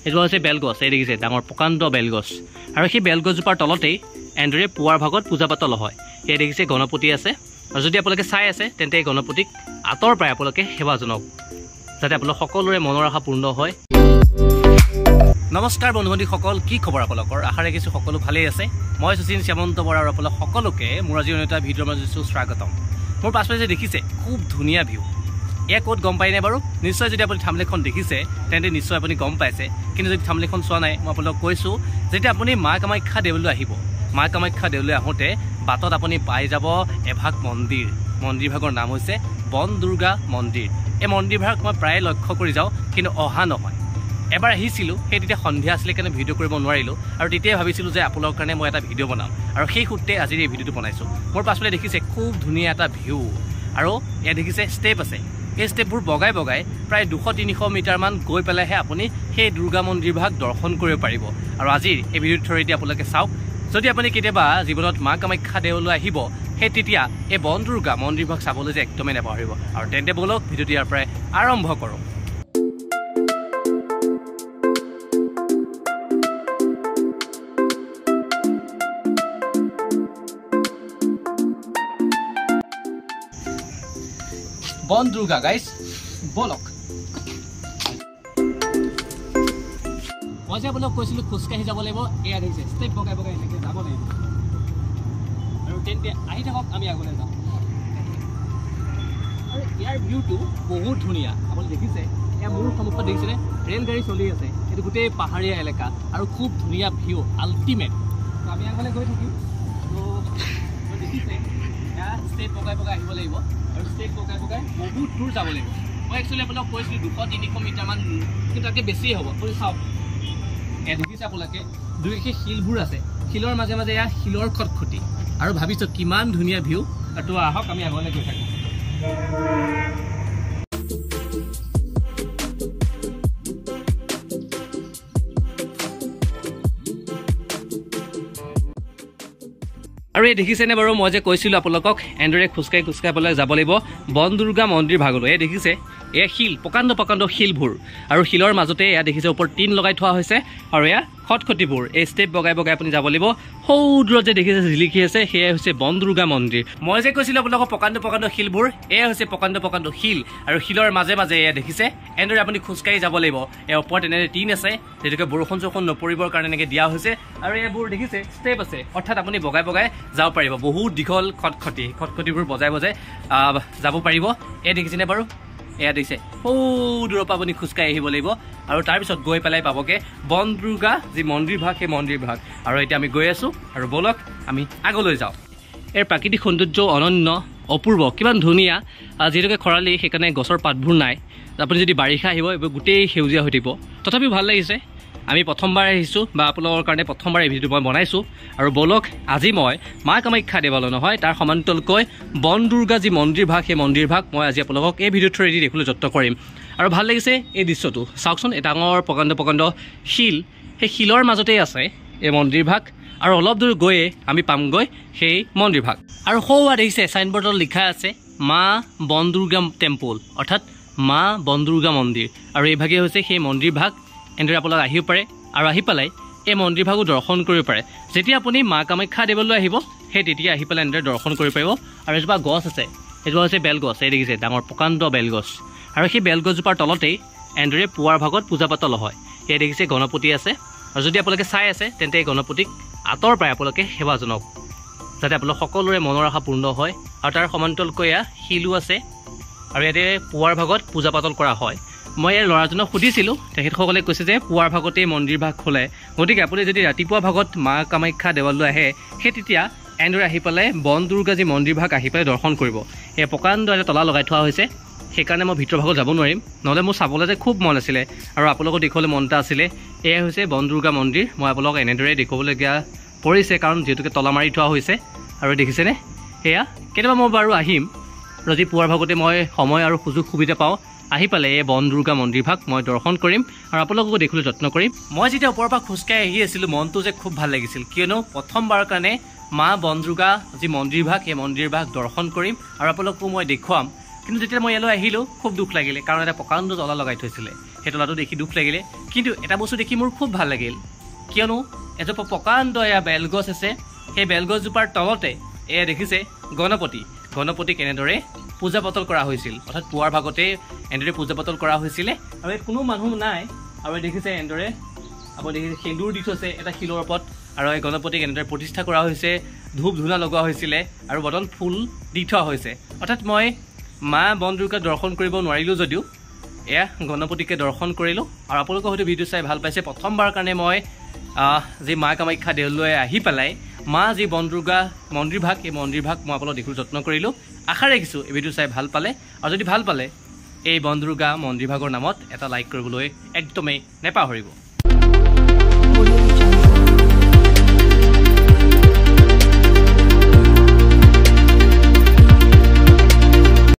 এজোপা হৈছে বেলগছ এই দেখিছে ডাঙৰ প্ৰকাণ্ড বেলগছ আৰু সেই বেলগছজোপাৰ তলতেই এনেদৰে পুৱাৰ ভাগত পূজা পাতল হয় এই দেখিছে গণপতি আছে আৰু যদি আপোনালোকে চাই আছে তেন্তে এই গণপতিক আঁতৰ পৰাই আপোনালোকে সেৱা জনাওক যাতে আপোনালোক সকলোৰে মনৰ আশা পূৰ্ণ হয় নমস্কাৰ বন্ধু-বান্ধৱীসকল কি খবৰ আপোনালোকৰ আশা ৰাখিছোঁ সকলো ভালেই আছে মই শচীন শ্যামন্ত বৰা আৰু আপোনালোক সকলোকে মোৰ আজি এটা ভিডিঅ'ৰ মাজত স্বাগতম মোৰ পাছফালে যে দেখিছে খুব ধুনীয়া ভিউ এয়া ক'ত গম পাই নাই বাৰু নিশ্চয় যদি আপুনি থাম্বনেইলখন দেখিছে তেন্তে নিশ্চয় আপুনি গম পাইছে কিন্তু যদি থাম্বনেইলখন চোৱা নাই মই আপোনালোকক কৈছোঁ যেতিয়া আপুনি মা কামাখ্যা দেউললৈ আহিব মা কামাখ্যা দেউললৈ আহোঁতে বাটত আপুনি পাই যাব এভাগ মন্দিৰভাগৰ নাম হৈছে বন দুৰ্গা মন্দিৰ এই মন্দিৰভাগ মই প্ৰায় লক্ষ্য কৰি যাওঁ কিন্তু অহা নহয় এবাৰ আহিছিলোঁ সেই তেতিয়া সন্ধিয়া আছিলে কাৰণে ভিডিঅ' কৰিব নোৱাৰিলোঁ আৰু তেতিয়াই ভাবিছিলোঁ যে আপোনালোকৰ কাৰণে মই এটা ভিডিঅ' বনাম আৰু সেই সূত্ৰে আজিৰ এই ভিডিঅ'টো বনাইছোঁ মোৰ পাছফালে দেখিছে খুব ধুনীয়া এটা ভিউ আৰু ইয়াত দেখিছে ষ্টেপ আছে এই ষ্টেপবোৰ বগাই প্ৰায় 200-300 মিটাৰমান গৈ পেলাইহে আপুনি সেই দুৰ্গা মন্দিৰভাগ দৰ্শন কৰিব পাৰিব আৰু আজিৰ এই ভিডিঅ'ৰ থ্ৰুৱেদি আপোনালোকে চাওক যদি আপুনি কেতিয়াবা জীৱনত মা কামাখ্যা দেউললৈ আহিব সেই তেতিয়া এই বন দুৰ্গা মন্দিৰভাগ চাবলৈ যে একদমেই নাপাহৰিব আৰু তেন্তে বলক ভিডিঅ'টো ইয়াৰ পৰাই আৰম্ভ কৰোঁ বন দুৰ্গা গাইজ বলক মই যে আপোনাক কৈছিলোঁ খোজকাঢ়ি যাব লাগিব এয়া দেখিছে ষ্টেপ বগাই এনেকৈ যাব লাগিব আৰু তেন্তে আহি থাকক আমি আগলৈ যাওঁ আৰু ইয়াৰ ভিউটো বহুত ধুনীয়া আপুনি দেখিছে এয়া মোৰ সন্মুখত দেখিছেনে ৰেলগাড়ী চলি আছে এইটো গোটেই পাহাৰীয়া এলেকা আৰু খুব ধুনীয়া ভিউ আল্টিমেট তো আমি আগলৈ গৈ থাকিম তো দেখিছে এয়া ষ্টেপ বগাই আহিব লাগিব আৰু ষ্টেপ বগাই বহুত দূৰ যাব লাগিব মই একচুৱেলি আপোনাক কৈছিলোঁ 200-300 মিটাৰমান কিন্তু তাতকৈ বেছিয়ে হ'ব আপুনি চাওক এয়া দেখিছে আপোনালোকে দুই সেই শিলবোৰ আছে শিলৰ মাজে মাজে এয়া শিলৰ খটখটি আৰু ভাবিছোঁ কিমান ধুনীয়া ভিউ তো আহক আমি আগলৈ গৈ থাকিম আৰু এই দেখিছেনে বাৰু মই যে কৈছিলোঁ আপোনালোকক এনেদৰে খোজকাঢ়ি পেলাই যাব লাগিব বন দুৰ্গা মন্দিৰ ভাগলৈ এই দেখিছে এয়া শিল প্ৰকাণ্ড শিলবোৰ আৰু শিলৰ মাজতে এয়া দেখিছে ওপৰত টিন লগাই থোৱা হৈছে আৰু এয়া খটখটিবোৰ এই ষ্টেপ বগাই আপুনি যাব লাগিব সৌ দূৰত যে দেখিছে জিলিকি আছে সেয়াই হৈছে বন দুৰ্গা মন্দিৰ মই যে কৈছিলোঁ আপোনালোকক প্ৰকাণ্ড শিলবোৰ এয়া হৈছে প্ৰকাণ্ড শিল আৰু শিলৰ মাজে মাজে এয়া দেখিছে এনেদৰে আপুনি খোজকাঢ়ি যাব লাগিব এয়া ওপৰত এনেদৰে টিন আছে যিটোকে বৰষুণ নপৰিবৰ কাৰণে এনেকৈ দিয়া হৈছে আৰু এইবোৰ দেখিছে ষ্টেপ আছে অৰ্থাৎ আপুনি বগাই যাব পাৰিব বহুত দীঘল খটখটিবোৰ বজাই যাব পাৰিব এয়া দেখিছেনে বাৰু এয়া দেখিছে সৌ দূৰৰ পৰা আপুনি খোজকাঢ়ি আহিব লাগিব আৰু তাৰপিছত গৈ পেলাই পাবগৈ বন দুৰ্গা যি মন্দিৰভাগ সেই মন্দিৰভাগ আৰু এতিয়া আমি গৈ আছোঁ আৰু বলক আমি আগলৈ যাওঁ ইয়াৰ প্ৰাকৃতিক সৌন্দৰ্য অনন্য অপূৰ্ব কিমান ধুনীয়া যিহেতুকে খৰালি সেইকাৰণে গছৰ পাতবোৰ নাই আপুনি যদি বাৰিষা আহিব এইবোৰ গোটেই সেউজীয়া হৈ থাকিব তথাপিও ভাল লাগিছে আমি প্ৰথমবাৰ আহিছোঁ বা আপোনালোকৰ কাৰণে প্ৰথমবাৰ এই ভিডিঅ'টো মই বনাইছোঁ আৰু বলক আজি মই মা কামাখ্যা দেৱালয় নহয় তাৰ সমান্তৰালকৈ বন দুৰ্গা যি মন্দিৰভাগ সেই মন্দিৰভাগ মই আজি আপোনালোকক এই ভিডিঅ'ৰ থ্ৰুৱেদি দেখিবলৈ যত্ন কৰিম আৰু ভাল লাগিছে এই দৃশ্যটো চাওকচোন এই ডাঙৰ প্ৰকাণ্ড শিল সেই শিলৰ মাজতেই আছে এই মন্দিৰভাগ আৰু অলপ দূৰ গৈয়ে আমি পামগৈ সেই মন্দিৰভাগ আৰু সৌৱা দেখিছে চাইনবৰ্ডত লিখা আছে মা বন দুৰ্গা টেম্পল অৰ্থাৎ মা বন দুৰ্গা মন্দিৰ আৰু এইভাগেই হৈছে সেই মন্দিৰভাগ এনেদৰে আপোনালোক আহিব পাৰে আৰু আহি পেলাই এই মন্দিৰভাগো দৰ্শন কৰিব পাৰে যেতিয়া আপুনি মা কামাখ্যা দেৱলৈ আহিব সেই তেতিয়া আহি পেলাই এনেদৰে দৰ্শন কৰিব পাৰিব আৰু এজোপা গছ আছে এজোপা হৈছে বেলগছ এই দেখিছে ডাঙৰ প্ৰকাণ্ড বেলগছ আৰু সেই বেলগছজোপাৰ তলতেই এনেদৰে পুৱাৰ ভাগত পূজা পাতল হয় এই দেখিছে গণপতি আছে আৰু যদি আপোনালোকে চাই আছে তেন্তে এই গণপতিক আঁতৰ পৰাই আপোনালোকে সেৱা জনাওক যাতে আপোনালোক সকলোৰে মনৰ আশা পূৰ্ণ হয় আৰু তাৰ সমান্তৰালকৈ এয়া শিলো আছে আৰু ইয়াতে পুৱাৰ ভাগত পূজা পাতল কৰা হয় মই এই ল'ৰাজনক সুধিছিলোঁ তেখেতসকলে কৈছে যে পুৱাৰ ভাগতেই মন্দিৰভাগ খোলে গতিকে আপুনি যদি ৰাতিপুৱা ভাগত মা কামাখ্যা দেৱালয়লৈ আহে সেই তেতিয়া এনেদৰে আহি পেলাই বন দুৰ্গা যি মন্দিৰভাগ আহি পেলাই দৰ্শন কৰিব এই প্ৰকাণ্ড এটা তলা লগাই থোৱা হৈছে সেইকাৰণে মই ভিতৰ ভাগত যাব নোৱাৰিম নহ'লে মোৰ চাবলৈ যে খুব মন আছিলে আৰু আপোনালোকক দেখুৱাবলৈ মন এটা আছিলে এয়াই হৈছে বন দুৰ্গা মন্দিৰ মই আপোনালোকক এনেদৰে দেখুৱাবলগীয়া পৰিছে কাৰণ যিহেতুকে তলা মাৰি থোৱা হৈছে আৰু দেখিছেনে এয়া কেতিয়াবা মই বাৰু আহিম যদি পুৱাৰ ভাগতে মই সময় আৰু সুযোগ সুবিধা পাওঁ আহি পেলাই এই বন দুৰ্গা মন্দিৰভাগ মই দৰ্শন কৰিম আৰু আপোনালোককো দেখিবলৈ যত্ন কৰিম মই যেতিয়া ওপৰৰ পৰা খোজকাঢ়ি আহি আছিলোঁ মনটো যে খুব ভাল লাগিছিল কিয়নো প্ৰথমবাৰৰ কাৰণে মা বন দুৰ্গা যি মন্দিৰভাগ সেই মন্দিৰভাগ দৰ্শন কৰিম আৰু আপোনালোককো মই দেখুৱাম কিন্তু যেতিয়া মই ইয়ালৈ আহিলোঁ খুব দুখ লাগিলে কাৰণ এটা প্ৰকাণ্ড তলা লগাই থৈছিলে সেই তলাটো দেখি দুখ লাগিলে কিন্তু এটা বস্তু দেখি মোৰ খুব ভাল লাগিল কিয়নো এজোপা প্ৰকাণ্ড এয়া বেলগছ আছে সেই বেলগছজোপাৰ তলতে এয়া দেখিছে গণপতি কেনেদৰে পূজা পাতল কৰা হৈছিল অৰ্থাৎ পুৱাৰ ভাগতে এনেদৰে পূজা পাতল কৰা হৈছিলে আৰু ইয়াত কোনো মানুহ নাই আৰু দেখিছে এনেদৰে আপুনি দেখিছে সেন্দুৰ দি থৈছে এটা শিলৰ ওপৰত আৰু এই গণপতিক এনেদৰে প্ৰতিষ্ঠা কৰা হৈছে ধূপ ধূনা লগোৱা হৈছিলে আৰু বটন ফুল দি থোৱা হৈছে অৰ্থাৎ মই মা বন দুৰ্গাক দৰ্শন কৰিব নোৱাৰিলোঁ যদিও এয়া গণপতিকে দৰ্শন কৰিলোঁ আৰু আপোনালোকে হয়তো ভিডিঅ' চাই ভাল পাইছে প্ৰথমবাৰ কাৰণে মই যি মা কামাখ্যা দেউললৈ আহি পেলাই মা যি বন দুৰ্গা মন্দিৰ ভাগ এই মন্দিৰ ভাগ মই আপোনালোকক দেখিবলৈ যত্ন কৰিলোঁ আশা ৰাখিছোঁ এই ভিডিঅ' চাই ভাল পালে আৰু যদি ভাল পালে এই বন দুৰ্গা মন্দিৰ ভাগৰ নামত এটা লাইক কৰিবলৈ একদমেই নেপাহৰিব